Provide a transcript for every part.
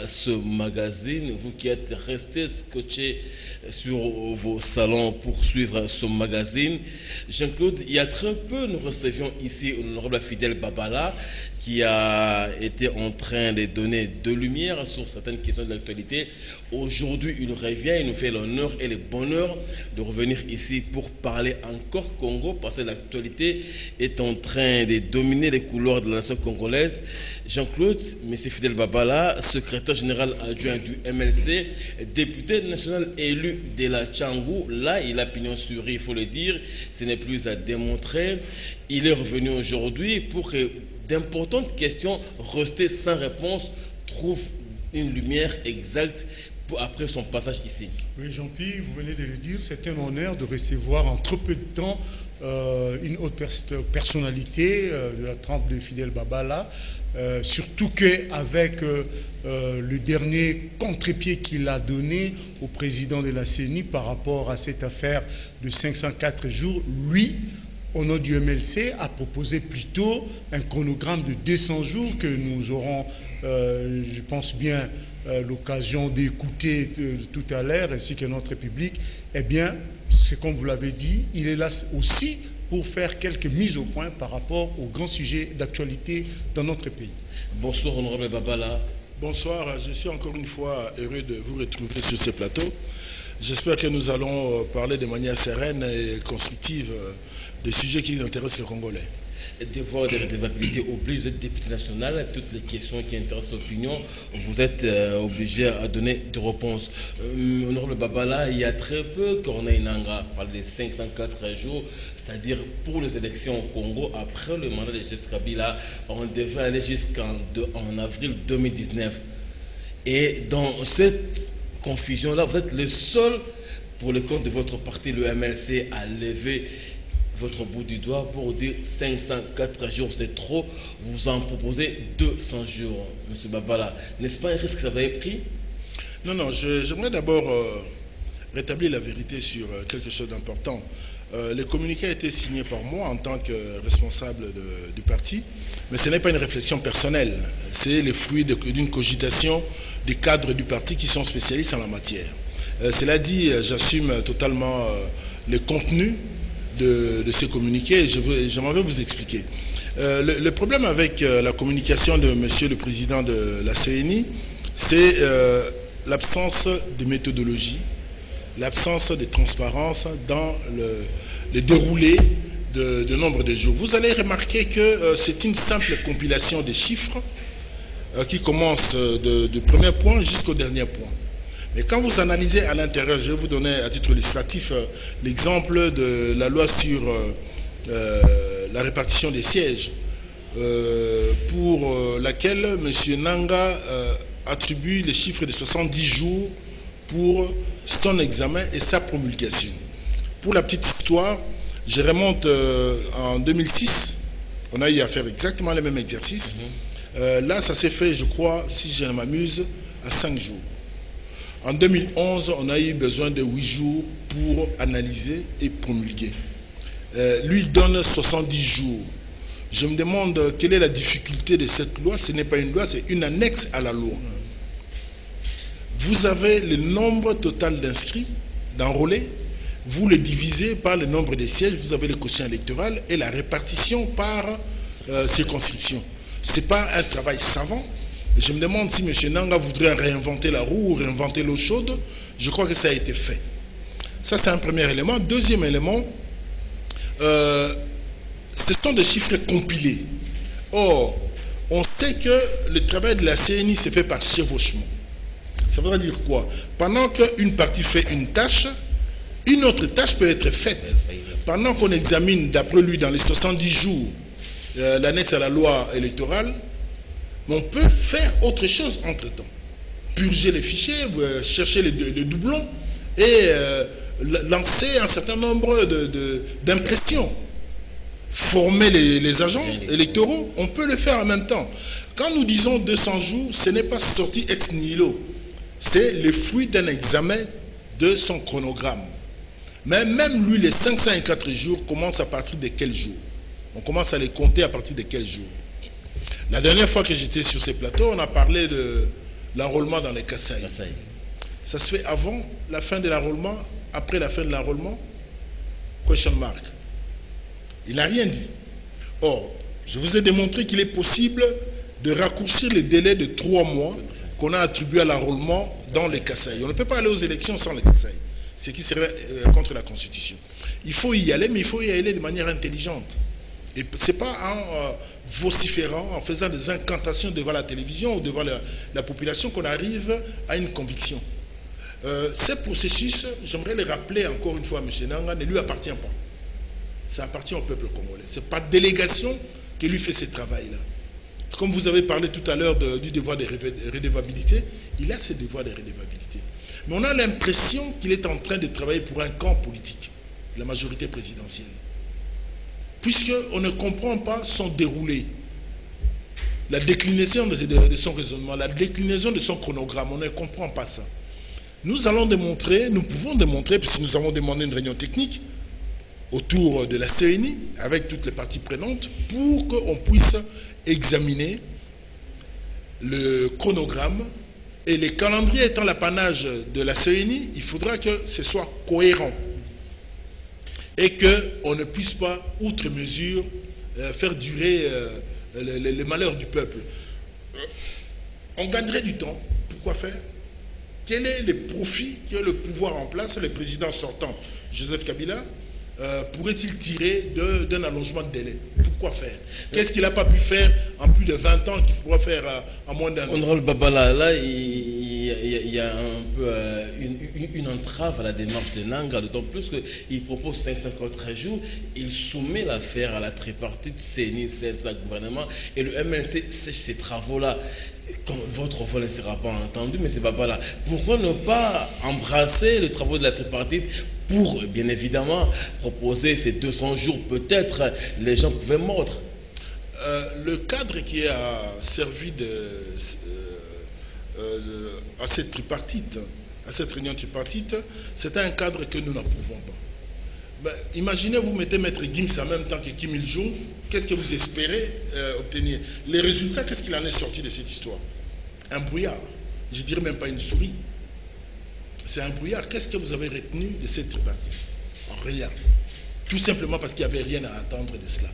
ce magazine, vous qui êtes resté scotché sur vos salons pour suivre ce magazine. Jean-Claude, il y a très peu, nous recevions ici l'honorable Fidèle Babala, qui a été en train de donner de lumière sur certaines questions de l'actualité. Aujourd'hui, il revient, il nous fait l'honneur et le bonheur de revenir ici pour parler encore Congo, parce que l'actualité est en train de dominer les couloirs de la nation congolaise. Jean-Claude, M. Fidèle Babala, secrétaire général adjoint du MLC, député national élu de la Tchangou, là il a pignon sur rue, il faut le dire, ce n'est plus à démontrer. Il est revenu aujourd'hui pour que d'importantes questions restées sans réponse trouvent une lumière exacte après son passage ici. Oui, Jean-Pierre, vous venez de le dire, c'est un honneur de recevoir en trop peu de temps une haute personnalité de la trempe de Fidèle Babala, surtout qu'avec le dernier contre-pied qu'il a donné au président de la CENI par rapport à cette affaire de 504 jours, lui, au nom du MLC, a proposé plutôt un chronogramme de 200 jours que nous aurons, je pense bien, l'occasion d'écouter tout à l'heure, ainsi que notre public. Eh bien, c'est comme vous l'avez dit, il est là aussi pour faire quelques mises au point par rapport aux grands sujets d'actualité dans notre pays. Bonsoir, honorable Babala. Bonsoir, je suis encore une fois heureux de vous retrouver sur ce plateau. J'espère que nous allons parler de manière sereine et constructive des sujets qui intéressent les Congolais. Devoir de redevabilité oblige, vous êtes député national, toutes les questions qui intéressent l'opinion, vous êtes obligé à donner des réponses. Honorable Babala, il y a très peu, Corneille Nangaa parle des 504 jours, c'est-à-dire pour les élections au Congo, après le mandat de Joseph Kabila, on devait aller jusqu'en avril 2019. Et dans cette confusion-là, vous êtes le seul, pour le compte de votre parti, le MLC, à lever votre bout du doigt pour dire 504 jours, c'est trop. Vous en proposez 200 jours, M. Babala. N'est-ce pas un risque que vous avez pris? Non, non, j'aimerais d'abord rétablir la vérité sur quelque chose d'important. Le communiqué a été signé par moi en tant que responsable du parti, mais ce n'est pas une réflexion personnelle. C'est le fruit d'une cogitation des cadres du parti qui sont spécialistes en la matière. Cela dit, j'assume totalement le contenu de ces communiqués et j'aimerais vous expliquer. Le problème avec la communication de monsieur le président de la CENI, c'est l'absence de méthodologie, l'absence de transparence dans le déroulé de nombre de jours. Vous allez remarquer que c'est une simple compilation des chiffres qui commence du premier point jusqu'au dernier point. Mais quand vous analysez à l'intérieur, je vais vous donner à titre illustratif l'exemple de la loi sur la répartition des sièges, pour laquelle M. Nangaa attribue les chiffres de 70 jours pour son examen et sa promulgation. Pour la petite histoire, je remonte en 2006, on a eu à faire exactement le même exercice. Là, ça s'est fait, je crois, si je ne m'amuse, à 5 jours. En 2011, on a eu besoin de 8 jours pour analyser et promulguer. Lui donne 70 jours. Je me demande quelle est la difficulté de cette loi. Ce n'est pas une loi, c'est une annexe à la loi. Vous avez le nombre total d'inscrits, d'enrôlés. Vous le divisez par le nombre de sièges. Vous avez le quotient électoral et la répartition par circonscription. Ce n'est pas un travail savant. Je me demande si M. Nangaa voudrait réinventer la roue ou réinventer l'eau chaude. Je crois que ça a été fait. Ça, c'est un premier élément. Deuxième élément, ce sont des chiffres compilés. Or, on sait que le travail de la CENI se fait par chevauchement. Ça veut dire quoi? Pendant qu'une partie fait une tâche, une autre tâche peut être faite. Pendant qu'on examine, d'après lui, dans les 70 jours, l'annexe à la loi électorale, on peut faire autre chose entre-temps. Purger les fichiers, chercher les doublons et lancer un certain nombre d'impressions. Former les agents électoraux, on peut le faire en même temps. Quand nous disons 200 jours, ce n'est pas sorti ex nihilo. C'est le fruit d'un examen de son chronogramme. Mais même lui, les 504 jours commencent à partir de quel jour? On commence à les compter à partir de quel jour? La dernière fois que j'étais sur ces plateaux, on a parlé l'enrôlement dans les Kasaï. Ça se fait avant la fin de l'enrôlement, après la fin de l'enrôlement? Question mark. Il n'a rien dit. Or, je vous ai démontré qu'il est possible de raccourcir les délais de 3 mois qu'on a attribués à l'enrôlement dans les Kasaï. On ne peut pas aller aux élections sans les Kasaï, ce qui serait contre la Constitution. Il faut y aller, mais il faut y aller de manière intelligente. Et ce n'est pas en vociférant, en faisant des incantations devant la télévision ou devant la population qu'on arrive à une conviction. Ce processus, j'aimerais le rappeler encore une fois à M. Nanga, ne lui appartient pas. Ça appartient au peuple congolais. Ce n'est pas délégation qui lui fait ce travail-là. Comme vous avez parlé tout à l'heure du devoir de redevabilité, il a ce devoir de redevabilité. Mais on a l'impression qu'il est en train de travailler pour un camp politique, la majorité présidentielle. Puisqu'on ne comprend pas son déroulé, la déclinaison de son raisonnement, la déclinaison de son chronogramme, on ne comprend pas ça. Nous allons démontrer, nous pouvons démontrer, puisque nous avons demandé une réunion technique autour de la CENI, avec toutes les parties prenantes, pour qu'on puisse examiner le chronogramme, et les calendriers étant l'apanage de la CENI, il faudra que ce soit cohérent et qu'on ne puisse pas, outre mesure, faire durer les malheurs du peuple. On gagnerait du temps. Pourquoi faire? Quel est le profit que le pouvoir en place, le président sortant, Joseph Kabila, pourrait-il tirer d'un allongement de délai? Pourquoi faire? Qu'est-ce qu'il n'a pas pu faire en plus de 20 ans qu'il pourra faire en moins d'un an? Honorable Babala, là, il y a un peu une entrave à la démarche de Nanga, d'autant plus qu'il propose 553 jours, il soumet l'affaire à la tripartite CENI, CELSA, gouvernement, et le MLC sèche ces travaux-là. Votre voix ne sera pas entendu, mais c'est Babala. Pourquoi ne pas embrasser les travaux de la tripartite pour, bien évidemment, proposer ces 200 jours? Peut-être les gens pouvaient mordre. Le cadre qui a servi à cette tripartite, à cette réunion tripartite, c'est un cadre que nous n'approuvons pas. Ben, imaginez, vous mettez Maître Gims en même temps que Kim Il-jung, qu'est-ce que vous espérez obtenir? Les résultats, qu'est-ce qu'il en est sorti de cette histoire? Un brouillard. Je ne dirais même pas une souris. C'est un brouillard. Qu'est-ce que vous avez retenu de cette tripartite? Rien. Tout simplement parce qu'il n'y avait rien à attendre de cela.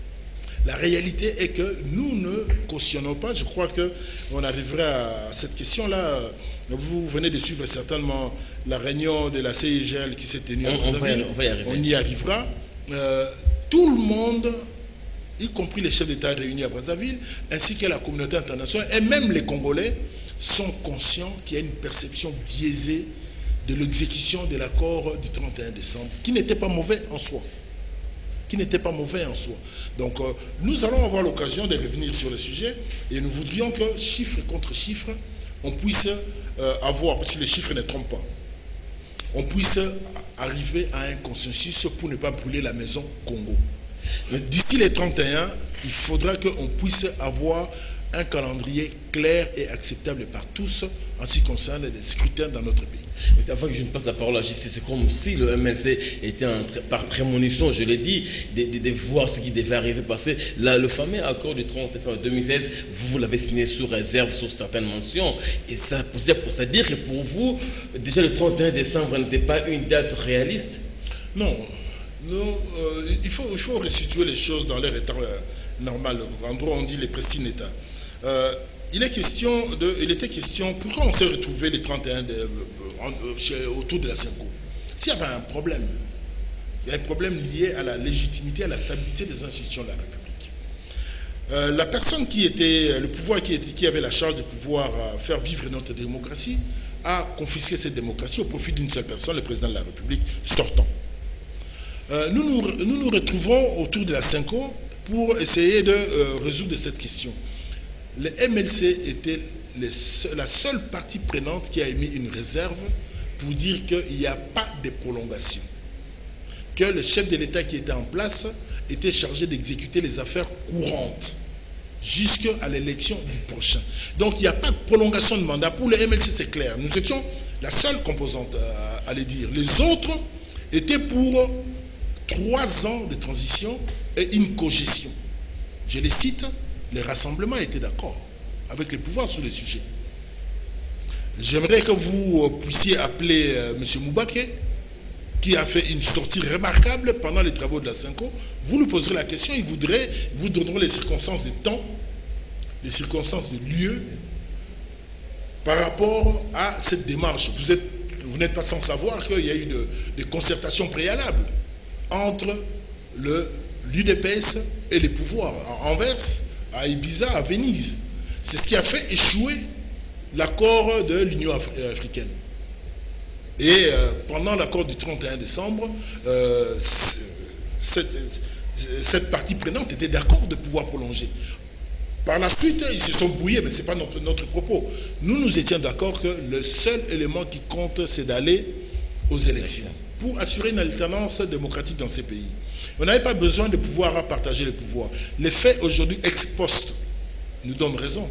La réalité est que nous ne cautionnons pas. Je crois qu'on arrivera à cette question-là. Vous venez de suivre certainement la réunion de la CIGL qui s'est tenue à Brazzaville. On y arrivera. Tout le monde, y compris les chefs d'État réunis à Brazzaville, ainsi que la communauté internationale, et même les Congolais, sont conscients qu'il y a une perception biaisée de l'exécution de l'accord du 31 décembre, qui n'était pas mauvais en soi. Donc, nous allons avoir l'occasion de revenir sur le sujet, et nous voudrions que, chiffre contre chiffre, on puisse avoir, parce que les chiffres ne trompent pas, on puisse arriver à un consensus pour ne pas brûler la maison Congo. D'ici les 31, il faudra qu'on puisse avoir un calendrier clair et acceptable par tous en ce qui concerne les scrutins dans notre pays. Mais avant que je ne passe la parole à JC, c'est comme si le MLC était par prémonition, je l'ai dit, de voir ce qui devait arriver passer. Là, le fameux accord du 30 décembre 2016, vous l'avez signé sous réserve sur certaines mentions. Et ça veut dire que pour vous, déjà le 31 décembre n'était pas une date réaliste? Non. Il faut restituer les choses dans leur état normal. En droit, on dit les prestiges état. Il était question, pourquoi on s'est retrouvé les 31 autour de la Cinco? S'il y avait un problème, il y a un problème lié à la légitimité, à la stabilité des institutions de la République. La personne qui était, le pouvoir qui avait la charge de pouvoir faire vivre notre démocratie, a confisqué cette démocratie au profit d'une seule personne, le président de la République sortant. Nous nous retrouvons autour de la Cinco pour essayer de résoudre cette question. Le MLC était la seule partie prenante qui a émis une réserve pour dire qu'il n'y a pas de prolongation. Que le chef de l'État qui était en place était chargé d'exécuter les affaires courantes jusqu'à l'élection du prochain. Donc il n'y a pas de prolongation de mandat. Pour le MLC, c'est clair. Nous étions la seule composante à le dire. Les autres étaient pour 3 ans de transition et une cogestion. Je les cite, les rassemblements étaient d'accord avec les pouvoirs sur le sujet. J'aimerais que vous puissiez appeler M. Moubake, qui a fait une sortie remarquable pendant les travaux de la Cinco. Vous lui poserez la question, il vous donneront les circonstances de temps, les circonstances de lieu, par rapport à cette démarche. Vous n'êtes pas sans savoir qu'il y a eu des concertations préalables entre l'UDPS et les pouvoirs, à Anvers, à Ibiza, à Venise. C'est ce qui a fait échouer l'accord de l'Union africaine. Et pendant l'accord du 31 décembre, cette partie prenante était d'accord de pouvoir prolonger. Par la suite, ils se sont brouillés, mais ce n'est pas notre propos. Nous étions d'accord que le seul élément qui compte, c'est d'aller aux élections pour assurer une alternance démocratique dans ces pays. On n'avait pas besoin de pouvoir partager les pouvoirs. Les faits aujourd'hui ex post nous donnent raison.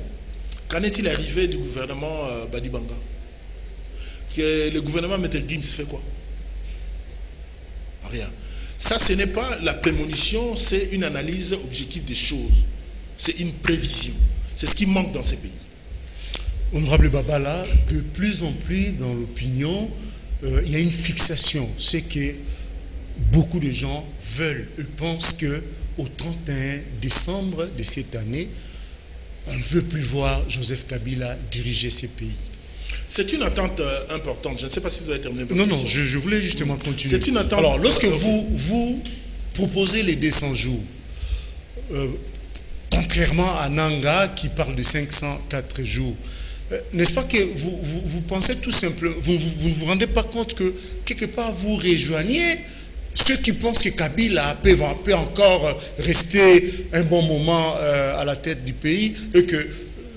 Qu'en est-il arrivé du gouvernement Badibanga? Que le gouvernement Maître Gims fait quoi? Rien. Ça, ce n'est pas la prémonition, c'est une analyse objective des choses. C'est une prévision. C'est ce qui manque dans ces pays. Honorable Babala, de plus en plus dans l'opinion, il y a une fixation. C'est que beaucoup de gens veulent, eux pensent qu'au 31 décembre de cette année, on ne veut plus voir Joseph Kabila diriger ces pays. C'est une attente importante. Je ne sais pas si vous avez terminé votre question. Non, je voulais justement continuer. C'est une attente. Alors, lorsque vous proposez les 200 jours, contrairement à Nanga qui parle de 504 jours, n'est-ce pas que vous pensez tout simplement, vous ne vous rendez pas compte que quelque part vous rejoignez ceux qui pensent que Kabila peut encore rester un bon moment à la tête du pays et que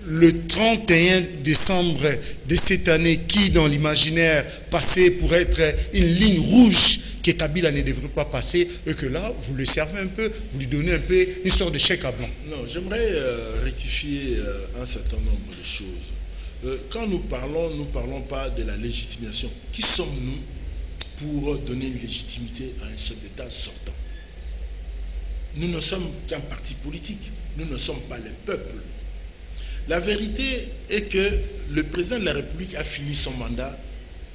le 31 décembre de cette année, qui dans l'imaginaire passait pour être une ligne rouge que Kabila ne devrait pas passer, et que là, vous le servez un peu, vous lui donnez un peu une sorte de chèque à blanc. Non, j'aimerais rectifier un certain nombre de choses. Quand nous parlons pas de la légitimation. Qui sommes-nous pour donner une légitimité à un chef d'État sortant? Nous ne sommes qu'un parti politique. Nous ne sommes pas les peuples. La vérité est que le président de la République a fini son mandat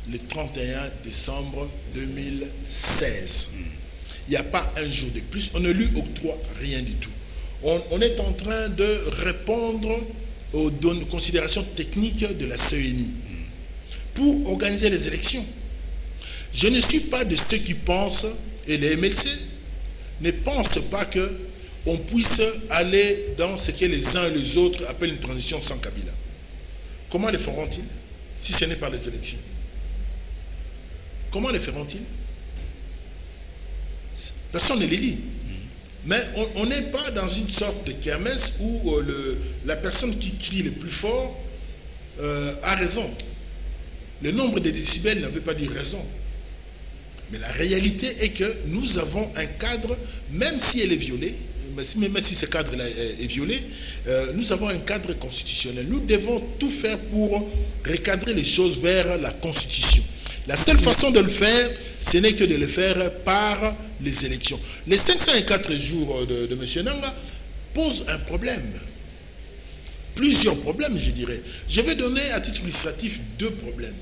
le 31 décembre 2016. Il n'y a pas un jour de plus. On ne lui octroie rien du tout. On est en train de répondre aux considérations techniques de la CENI pour organiser les élections. Je ne suis pas de ceux qui pensent, et les MLC ne pensent pas qu'on puisse aller dans ce que les uns et les autres appellent une transition sans Kabila. Comment le feront-ils si ce n'est pas les élections? Comment le feront-ils? Personne ne les dit. Mais on n'est pas dans une sorte de kermesse où la personne qui crie le plus fort a raison. Le nombre de décibels ne veut pas dire raison. Mais la réalité est que nous avons un cadre, même si elle est violée, même si ce cadre-là est violé, nous avons un cadre constitutionnel. Nous devons tout faire pour recadrer les choses vers la Constitution. La seule façon de le faire, ce n'est que de le faire par les élections. Les 504 jours de M. Nanga posent un problème. Plusieurs problèmes, je dirais. Je vais donner à titre illustratif 2 problèmes.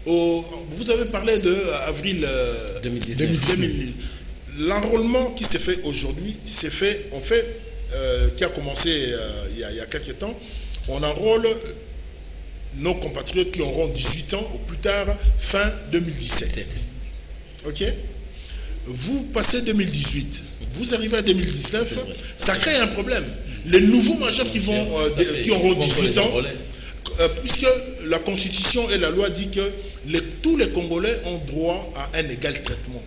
Vous avez parlé de avril 2019. L'enrôlement qui s'est fait aujourd'hui, qui a commencé il y a quelques temps. On enrôle nos compatriotes qui auront 18 ans au plus tard fin 2017. Ok? Vous passez 2018, vous arrivez à 2019, ça crée un problème. Les nouveaux majeurs qui auront 18 ans, puisque la Constitution et la loi dit que tous les Congolais ont droit à un égal traitement.